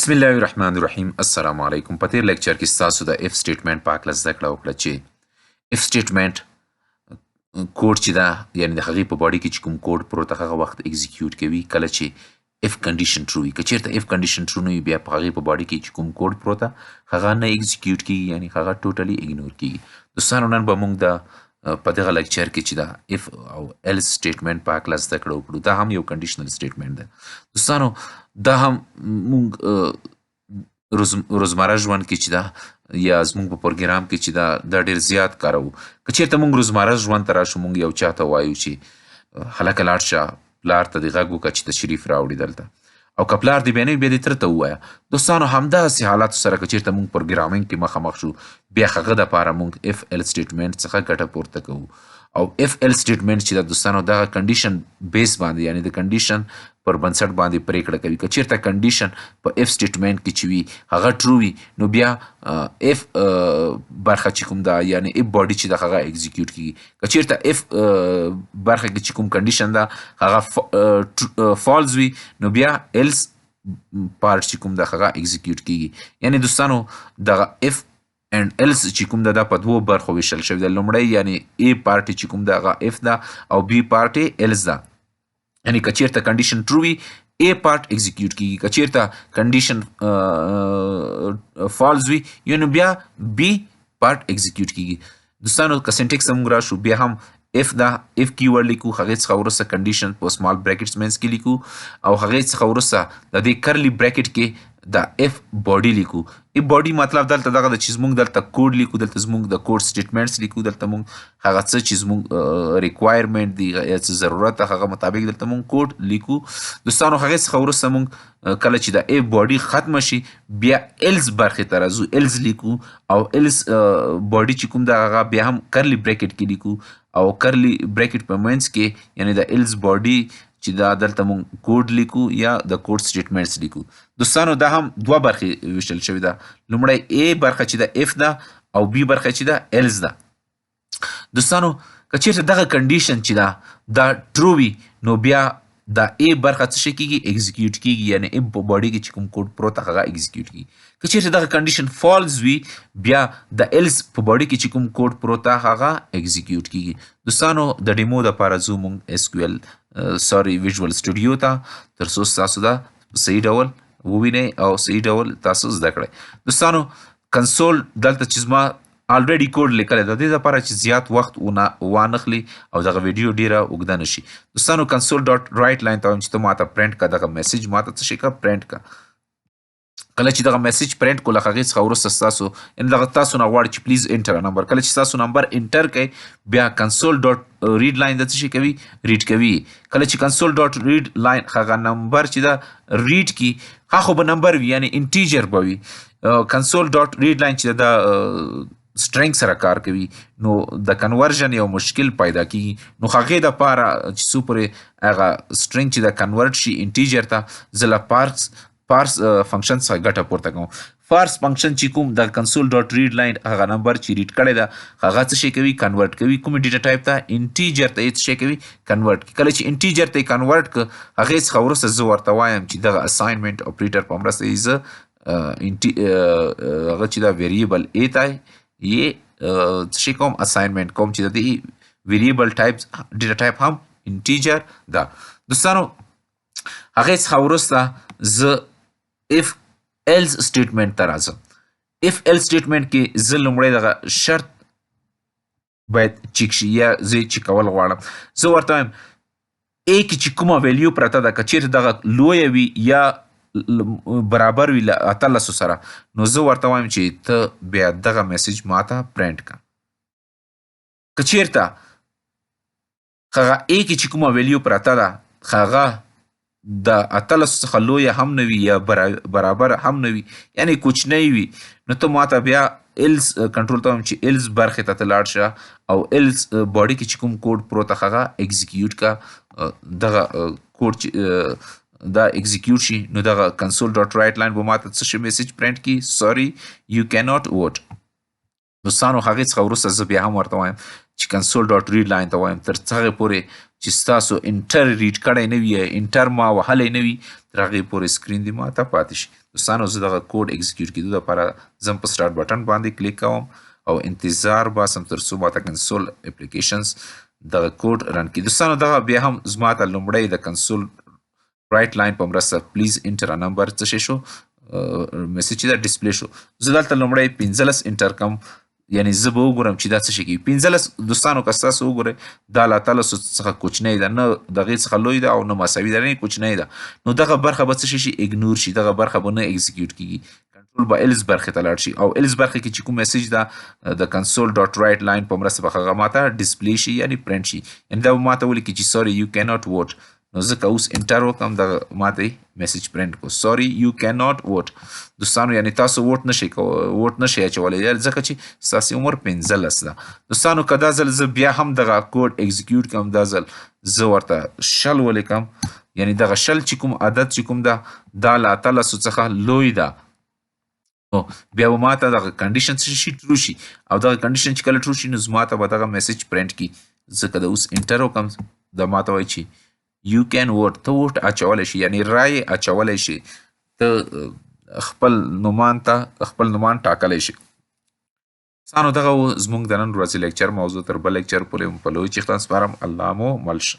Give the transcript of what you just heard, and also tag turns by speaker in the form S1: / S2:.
S1: بسم الله الرحمن الرحیم. السلام علیکم. په تیر لیکچر کې ستاسو د اف سټیټمنټ په هکله زده کړه وکړه چې اف سټیټمنټ کوډ چې دا یعنې د هغې په باډي کې چې کوم کوډ پروت ده هغه وخت اکزیکیوټ کوي کله چې اف کنډیشن ټرو وي. که چېرته اف کنډیشن ټرو نه وي بیا په هغې په باډي کې چې کوم کوډ پروت ده هغه نه اکزیکیوټ کېږي، یعنې هغه ټوټلي اګنور کېږي. دوستانو نن به موږ د په دغه لیکچر کې چې دا اف او ایلس سټیټمنټ په هکله زده کړه وکړو. دا هم یو کنډیشنل سټیټمنټ ده. دوستانو دا هم موږ روزمره ژوند کې چې دا یا زموږ په پروګرام کې چې دا ډېر زیات کاروو. که چېرته موږ روزمره ژوند ته راشو موږ یو چا ته وایو چې هلکه لاړ شه پلار ته دې غږ وکړه چې تشریف راوړي دلته، او که پلار دې بیا نه وي بیا دې تره ته ووایه. دوستانو همداسې حالاتو سره که چېرته موږ پروګرامینګ کې مخامخ شو بیا هغه دپاره موږ اف ایل سټیټمنټ څخه ګټه پورته کوو. او اف ایل سټیټمنټ چې د دوستانو دغه کنډیشن بیس باندې یعنې د کنډیشن پر بنسټ باندې پرېکړه کوي. که چېرته کنډیشن په اف سټیټمنټ کې چې وي هغه ټرو وي نو بیا اف برخه چې کوم ده یعنې اف باډي چې ده هغه اکزیکیوټ کېږي. که چېرته اف برخه کې چې کوم کنډیشن ده هغه فالز وي نو بیا ایلس پارټ چې کوم ده هغه اکزیکیوټ کېږي. یعنې دوستانو دغه اف and else چې کوم ده دا په دوو برخو ویشل شوي ده. لومړی یعنې A پارټ چې کوم ده هغه اف ده او B پارټ ایلس ده. یعنې که چېرته کنډیشن ټرو وي A پارټ اکزیکیوټ کېږي، که چېرته کنډیشن فالز وي نو بیا B پارټ اکزیکیوټ کېږي. دوستانو که سینټیکس ته موږ راشو بیا هم اف ده اف کیورډ لیکو، هغې څخه وروسته کنډیشن په سمال بریکټس منځ کې لیکو او هغې څخه وروسته د دې کرلی بریکټ کې دا اف باډي لیکو. اف باډي مطلب دلته دغه ده چې زموږ دلته کوډ لیکو، دلته زموږ د کوډ سټیټمنټس لیکو، دلته موږ هغه څه چې زموږ ریکوایرمنټ دی یا څه ضرورت ده هغه مطابق دلته موږ کوډ لیکو. دوستانو هغې څخه وروسته موږ کله چې د اف باډي ختمه شي بیا ایلس برخې ته راځو، ایلس لیکو او ایلس باډي چې کوم ده هغه بیا هم کرلی بریکټ کې لیکو او کرلی بریکټ په منځ کې یعنې د ایلس باډي چې دا دلته موږ کوډ لیکو یا د کوډ سټیټمنټس لیکو. دوستانو دا هم دوه برخې ویشل شوي ده. لومړی A برخه چې ده اف ده او B برخه چې ده ایلس ده. دوستانو که چېرته دغه کنډیشن چې ده دا ټرو وي نو بیا دا A برخه څه شی کېږي اکزیکیوټ کېږي، یعنې اف په باډي کې چې کوم کوډ پروت هغه اکزیکیوټ کېږي. که چېرته دغه کنډیشن فالز وي بیا د ایلس په باډي کې چې کوم کوډ پروت هغه اکزیکیوټ کېږي. دوستانو د ډیمو دپاره ځو موږ اس کیو ایل ویژوال سټوډیو ته تر څو ستاسو دا صحیح ډول ووینئ او صحیح ډول تاسو زده کړئ. دوستانو کنسول دلته چې زما الریډي کوډ لیکلی د دې دپاره چې زیات وخت وانخلي او دغه ویډیو ډیره اوږده نه شي. دوستانو کنسول ډاټ رایټ لاین ته وایم چې ته ماته پرنټ که دغه میسج ماته څه شي که پرنټ که. کله چې دغه میسج پرنټ کړو له هغې څخه وروسته ستاسو یعنې دغه تاسو نه غواړي چې پلیز انټر نمبر. کله چې ستاسو نمبر انټر کوئ بیا کنسول ډاټ ریډ لاین د څه شي کوي ریډ کوي. کله چې کنسول ډاټ ریډ لاین هغه نمبر چې ده ریډ کي هغه خو به نمبر وي یعنې انټیجر به وي. کنسول ډاټ ریډ لاین چې ده سټرنګ سره کار کوي نو د کنورژن یو مشکل پیدا کېږي. نو هغې دپاره چې څو پورې هغه سټرنګ چې ده کنورټ شي انټیجر ته زه له پارس فنکشن څخه ګټه پورته کوم. پارس فنکشن چې کوم د کنسول ډاټ ریډ لاین هغه نمبر چې ریډ کړی ده هغه څه شی کوي کنورټ کوي. کومې ډیټا ټایپ ته انټیجر ته یې څه شی کوي کنورټ کوي. کله چې انټیجر ته یې کنورټ که هغې څخه وروسته زه ورته وایم چې دغه اساینمنټ اپریټر په مرسته یې زه هغه چې دا ویریبل A ته یې څه شی کوم اساینمنټ کوم چې د دې ویریبل ټایپ ډیټا ټایپ هم انټیجر ده. دوستانو هغې څخه وروسته زه اف ایلس سټیټمنټ ته راځم. اف ایلس سټیټمنټ کې زه لومړی دغه شرط باید چیک شي یا زه یې چیکول غواړم. زه ورته وایم A کې چې کومه ویلیو پرته ده که چېرته دغه لویه وي یا برابر وي له 18 سره نو زه ورته وایم چې ته بیا دغه میسج ماته پرنټ کړه. که چېرته هغه A کې چې کومه ویلیو پرته ده هغه د 18 څخه لویه هم نه وي یا برابر هم نه وي یعنې کوچنی وي نو ته ماته بیا ایلس کنټرول ته وایم چې ایلس برخې ته لاړ شه او ایلس باډي کې چې کوم کوډ پروت هغه اکزیکیوټ که. دغه کوډ چې دا اکزیکیوټ شي نو دغه کنسول ډاټ رایټ لاین به ماته څه شي میسج پرنټ کړي سوري یو کیناټ ووټ. دوستانو هغې څخه وروسته زه بیا هم ورته وایم چې کنسول ډاټ ریډ لاین ته وایم تر هغې پورې چې ستاسو انټر ریډ کړی نه وي یا انټر ما وهلی نه وي تر هغې پورې سکرین دې ماته پاتې شي. دوستانو زه دغه کوډ اکزیکیوټ کېدو دپاره زه په سټارټ بټن باندې کلیک کوم او انتظار باسم تر څو ماته کنسول اپلیکیشنز دغه کوډ رن کړي. دوستانو دغه بیا هم زما ته لومړی د کنسول رایټ لاین په مرسته پلیز انټر ا نمبر څه شی شو میسج چې دا ډسپلی شو. زه دلته لومړی 15 انټر کوم یعنی زه به وګورم چې دا څه شي کوي. 15 دوستانو که ستاسو وګورئ دا له 13 څخه کوچنی ده، نه د هغې څخه لوی ده او نه مساوي ده، نه کوچنی ده. نو دغه برخه به څه شي اګنور شي، دغه برخه به نه اکزیکیوټ کیږي. کنټرول به الز برخې ته لاړ شي او الز برخې کې چې کوم میسج ده د کنسول ډاټ رایټ لاین په مرسته به هغه ماته ډسپلی شي یعنی پرنټ شي. یعنی دا به ماته ولیکي چې سوري یو کیناټ ووټ. نو زه که اوس انټر وکړم دغه ماته میسج پرنټ کو سوري یو کیناټ ووټ. دوستانو یعنی تاسو ووټ نشئ اچولی ځکه چې ستاسې عمر 15 ده. دوستانو که دا ځل زه بیا هم دغه کوډ اکزیکیوټ کوم، دا ځل زه ورته شل ولیکم یعنی دغه شل چې کوم عدد چې کوم ده دا له 13 څخه لوی ده. نو بیا به ماته دغه کنډیشن څه شي ټرو شي او دغه کنډیشن چې کله ټرو شي نو زما ته به دغه میسج پرنټ کړي. زه که د اوس انټر وکړم دا ماته وایي چې یو کین ووټ، ته ووټ اچولی شي یعنی رای اچولی شي، ته خپل نومان ټاکلی شي. دوستانو دغه زموږ د نن ورځې لیکچر موضوع. تر بل لیکچر پورې مو په لوی چښتن سپارم. الله مو مل شه.